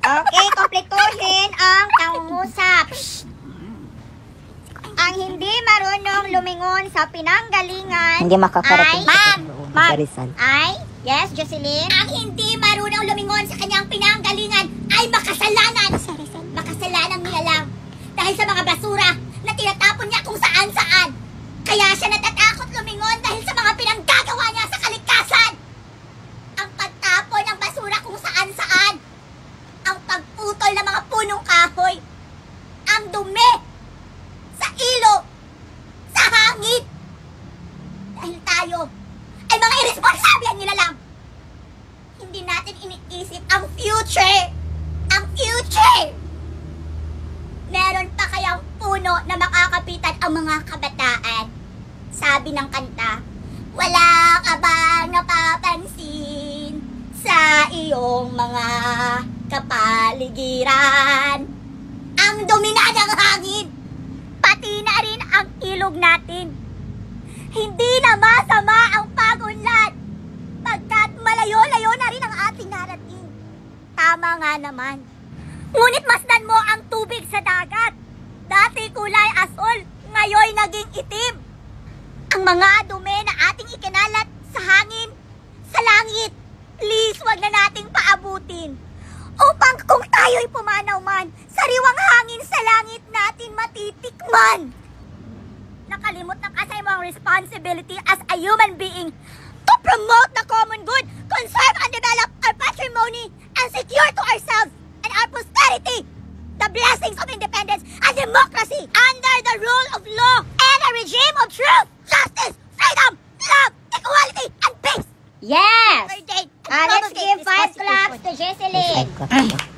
Okay, kompletuhin ang pangungusap. Ang hindi marunong lumingon sa pinanggalingan Hindi makakarating ay, sa Rizal. Ay, yes, Jocelyn? Ang hindi marunong lumingon sa kanyang pinanggalingan ay makasalanan. Makasalanang nilalang. Dahil sa mga basura na tinatapon niya kung saan-saan. Kaya siya natatakot lumingon dahil sa mga pinanggagawa niya sa kalikasan. Ang pagtapon ng basura kung saan-saan. Ang pagputol ng mga punong kahoy. Ang dumi sa ilog, sa hangin. Dahil tayo ay mga irresponsable nila lang. Hindi natin iniisip ang future. Ang future! Meron pa kayang puno na makakapitan ang mga kabataan? Sabi ng kanta, wala ka bang napapansin sa iyong mga kapaligiran? Ang dumi na ng hangin, pati na rin ang ilog natin. Hindi na masama ang pagunlad, pagkat malayo-layo na rin ang ating narating. Tama nga naman. Ngunit masdan mo ang tubig sa dagat. Dati kulay asul, ngayon naging itim. Ang mga dumi na ating ikinalat sa hangin, sa langit, please wag na nating paabutin. Upang kung tayo'y pumanaw man, sariwang hangin sa langit natin matitikman. Nakalimot na kasi mo ang responsibility as a human being to promote the common good, conserve and develop our patrimony, and secure to ourselves and our posterity the blessings of independence and democracy under the rule of law and a regime of truth, justice, freedom, love, equality, and peace. Yes! Let's give 5 claps to Jocelyn.